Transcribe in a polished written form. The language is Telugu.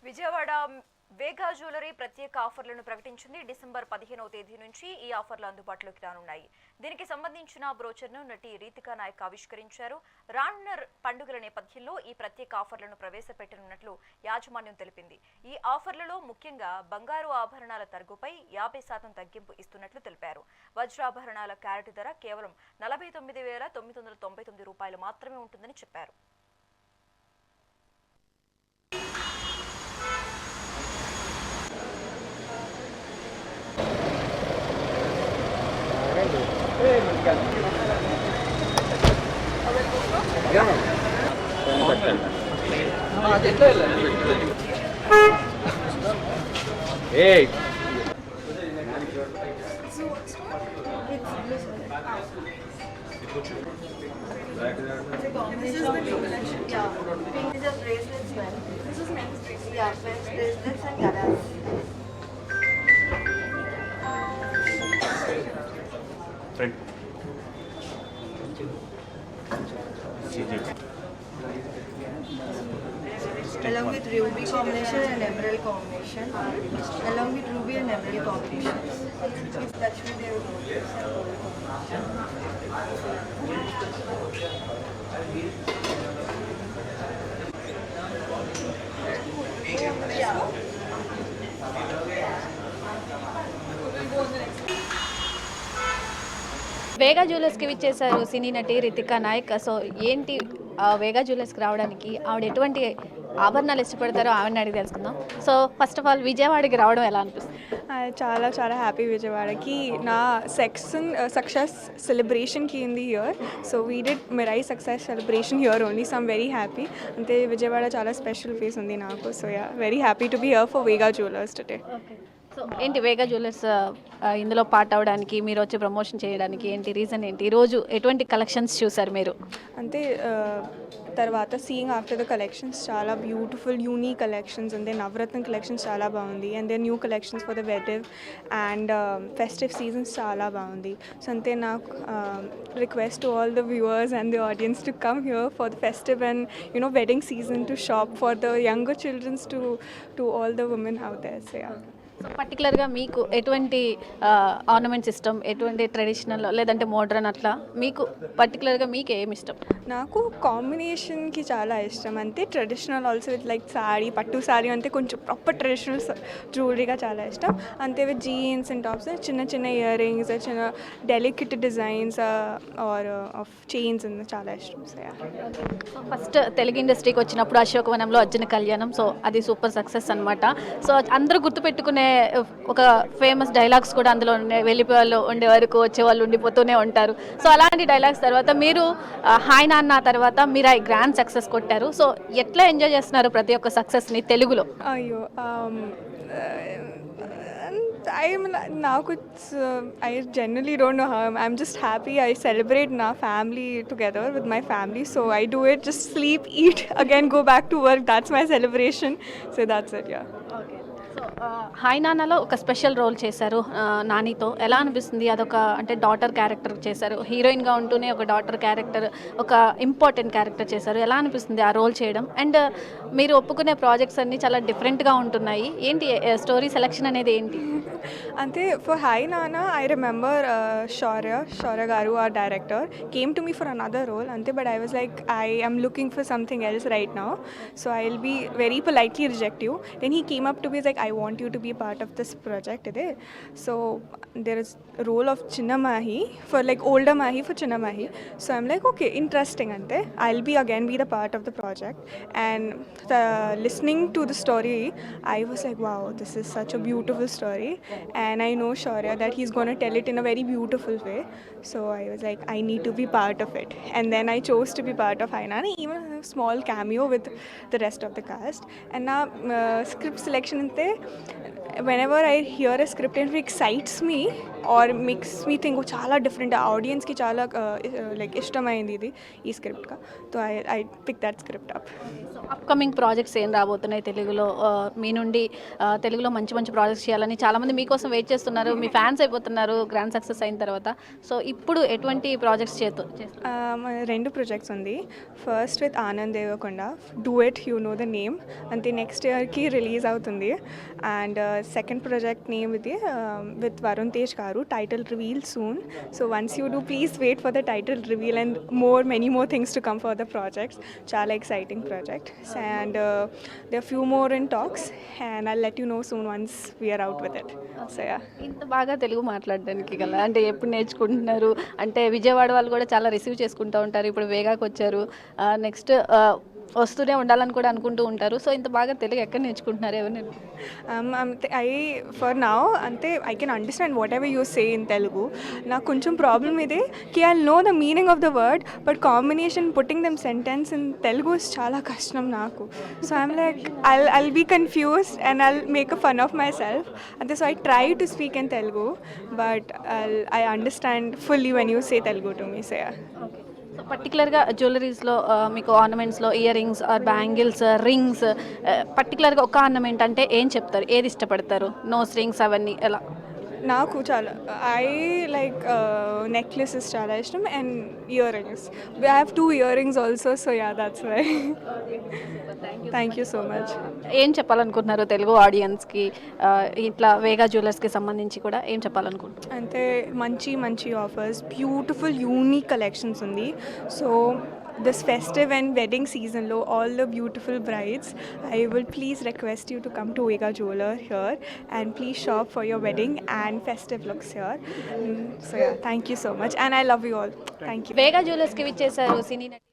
విజయవాడ వేగా జ్యువెలరీ ప్రత్యేక ఆఫర్లను ప్రకటించింది. డిసెంబర్ 15వ తేదీ నుంచి ఈ ఆఫర్లు అందుబాటులోకి రానున్నాయి. దీనికి సంబంధించిన బ్రోచర్ను నటి రీతికా నాయక్ ఆవిష్కరించారు. రానున్న పండుగల నేపథ్యంలో ఈ ప్రత్యేక ఆఫర్లను ప్రవేశపెట్టనున్నట్లు యాజమాన్యం తెలిపింది. ఈ ఆఫర్లలో ముఖ్యంగా బంగారు ఆభరణాల తరుగుపై 50% తగ్గింపు ఇస్తున్నట్లు తెలిపారు. వజ్రాభరణాల క్యారెట్ ధర కేవలం 49,999 రూపాయలు మాత్రమే ఉంటుందని చెప్పారు. Hey. This is the new collection. Yeah. These are bracelets, man. This is men's bracelets. Yeah, men's bracelets and galas. Friend. Along with ruby combination and emerald combination. Along with ruby and emerald combination. If Lakshmi Devi motifs and gold combination. Yeah. వేగా జ్యువెలర్స్కి విచ్చేశారు సినీ నటి రితికా నాయక్. సో ఏంటి వేగా జ్యువెలర్స్కి రావడానికి ఆవిడ ఎటువంటి ఆభరణాలు ఇష్టపడతారో ఆవిడని అడిగి తెలుసుకుందాం. సో ఫస్ట్ ఆఫ్ ఆల్ విజయవాడకి రావడం ఎలా అనిపిస్తుంది? చాలా చాలా హ్యాపీ విజయవాడకి నా సక్సెస్ సెలబ్రేషన్కి ఉంది here. So we did Mirai success celebration here only. So I'm very happy. అంటే విజయవాడ చాలా స్పెషల్ ప్లేస్ ఉంది నాకు. So yeah, very happy to be here for Vega jewellers today. So ఏంటి వేగా జ్యువెలర్స్ ఇందులో పార్ట్ అవ్వడానికి, మీరు వచ్చి ప్రమోషన్ చేయడానికి ఏంటి రీజన్ ఏంటి? ఈరోజు ఎటువంటి కలెక్షన్స్ చూసారు మీరు? అంటే తర్వాత సీయింగ్ ఆఫ్టర్ ద కలెక్షన్స్ చాలా బ్యూటిఫుల్ యూనిక్ కలెక్షన్స్ ఉంది. నవరత్న కలెక్షన్స్ చాలా బాగుంది. And they new collections for the వెడివ్ అండ్ ఫెస్టివ్ సీజన్స్ చాలా బాగుంది. సో అంతే నాకు request to all the viewers and the audience to come here for the festive and wedding season to shop for the younger childrens to all the women out there. So yeah. So పర్టికులర్గా మీకు ఎటువంటి ఆర్నమెంట్స్ ఇష్టం? ఎటువంటి ట్రెడిషనల్ లేదంటే మోడ్రన్, అట్లా మీకు పర్టికులర్గా మీకు ఏమి ఇష్టం? నాకు కాంబినేషన్కి చాలా ఇష్టం. అంతే traditional also with like sari, పట్టు శారీ అంటే కొంచెం ప్రాపర్ ట్రెడిషనల్ జ్యువెలరీగా చాలా ఇష్టం. అంతే విత్ జీన్స్ అండ్ టాప్స్, చిన్న చిన్న ఇయర్ రింగ్స్, చిన్న delicate designs or of chains చాలా ఇష్టం. సో ఫస్ట్ తెలుగు ఇండస్ట్రీకి వచ్చినప్పుడు అశోకవనంలో అర్జున కళ్యాణం, సో అది సూపర్ సక్సెస్ అనమాట. సో అందరూ గుర్తుపెట్టుకునే ఒక ఫేమస్ డైలాగ్స్ కూడా అందులో ఉన్నాయి. వెళ్ళిపోయేవాళ్ళు ఉండే వరకు వచ్చేవాళ్ళు ఉండిపోతూనే ఉంటారు. సో అలాంటి డైలాగ్స్ తర్వాత మీరు హాయ్ నాన్న తర్వాత మీరు ఆ గ్రాండ్ సక్సెస్ కొట్టారు. సో ఎట్లా ఎంజాయ్ చేస్తున్నారు ప్రతి ఒక్క సక్సెస్ని తెలుగులో? అయ్యో, I generally don't know how. I'm just happy. I celebrate now family together with my family. So I do it, just sleep, eat, again go back to work. That's my celebration. So that's it, yeah. Okay. So hi నాన్నలో ఒక స్పెషల్ రోల్ చేశారు నానితో. ఎలా అనిపిస్తుంది? అదొక అంటే డాటర్ క్యారెక్టర్ చేశారు. హీరోయిన్గా ఉంటూనే ఒక డాటర్ క్యారెక్టర్, ఒక ఇంపార్టెంట్ క్యారెక్టర్ చేశారు. ఎలా అనిపిస్తుంది ఆ రోల్ చేయడం? అండ్ మీరు ఒప్పుకునే ప్రాజెక్ట్స్ అన్నీ చాలా డిఫరెంట్గా ఉంటున్నాయి. ఏంటి స్టోరీ సెలెక్షన్ అనేది ఏంటి? అంటే for hi Nanna I remember Shourya గారు our director came to me for another role అంతే. But I was like I am looking for something else right now, so I'll be very politely reject you. Then he came up to me like, I want you to be part of this project ide. So there is a role of Chinna Mahi for like older Mahi for Chinna Mahi. So I'm like, okay, interesting ante. I'll be the part of the project. And listening to the story I was like, wow, this is such a beautiful story. And I know Shaurya that he's going to tell it in a very beautiful way. So I was like, I need to be part of it. And then I chose to be part of Hainana, even a small cameo with the rest of the cast. And now script selection ante, whenever I hear a script and it excites me or makes me think oh chala different audience ki chala like ishtamaindi idi ee script ka, so I pick that script up. So upcoming projects ఏం రాబోతున్నాయి తెలుగులో? మీ నుండి తెలుగులో మంచి మంచి ప్రాజెక్ట్స్ చేయాలని చాలామంది మీకోసం వెయిట్ చేస్తున్నారు. మీ ఫ్యాన్స్ అయిపోతున్నారు గ్రాండ్ సక్సెస్ అయిన తర్వాత. సో ఇప్పుడు ఎటువంటి ప్రాజెక్ట్స్ చేస్తారు? రెండు ప్రాజెక్ట్స్ ఉంది. First with Anand Devarakonda. Do it, you know the name. అంటే నెక్స్ట్ ఇయర్కి రిలీజ్ అవుతుంది. అండ్ సెకండ్ ప్రాజెక్ట్ నేమ్ ఇది విత్ వరుణ్ తేజ్ గారు. Title reveal soon. So once you do please wait for the title reveal and many more things to come for the projects. చాలా exciting project. And there are few more in talks and I'll let you know soon once we are out with it. So yeah. ఇంత బాగా తెలుగు మాట్లాడడానికి గల అంటే ఎప్పుడు నేర్చుకుంటున్నారు? అంటే విజయవాడ వాళ్ళు కూడా చాలా రిసీవ్ చేసుకుంటూ ఉంటారు. ఇప్పుడు వేగాకి వచ్చారు, నెక్స్ట్ వస్తూనే ఉండాలని కూడా అనుకుంటూ ఉంటారు. సో ఇంత బాగా తెలుగు ఎక్కడ నేర్చుకుంటున్నారు? ఎవరు for now ante I can understand whatever you say in Telugu. నాకు కొంచెం ప్రాబ్లం ఇదే కి I'll know the meaning of the word, but combination putting them sentence in Telugu is చాలా కష్టం నాకు. So I'm like I'll be confused and I'll make a fun of myself. And so I try to speak in Telugu, but I understand fully when you say Telugu to me. So yeah. So పర్టికులర్గా జ్యువెలరీస్లో మీకు ఆర్నమెంట్స్లో ear rings or bangles rings, పర్టికులర్గా ఒక ఆర్నమెంట్ అంటే ఏం చెప్తారు? ఏది ఇష్టపడతారు? నోస్ రింగ్స్ అవన్నీ ఎలా? నాకు చాలా ఐ లైక్ నెక్లెసెస్ చాలా ఇష్టం and earrings. I have 2 earrings also. So yeah, that's why. Thank you so much. ఏం చెప్పాలనుకుంటున్నారు తెలుగు ఆడియన్స్కి? ఇట్లా వేగా జ్యువెలర్స్కి సంబంధించి కూడా ఏం చెప్పాలనుకుంటున్నారు? అంటే మంచి మంచి ఆఫర్స్, బ్యూటిఫుల్ యూనిక్ కలెక్షన్స్ ఉంది. So this festive and wedding season lo, all the beautiful brides, I will please request you to come to Vega Jeweler here and please shop for your wedding and festive looks here. So yeah, thank you so much and I love you all. Thank you. వేగా జ్యువెలర్స్కి విచ్చేశారు సినీ నటి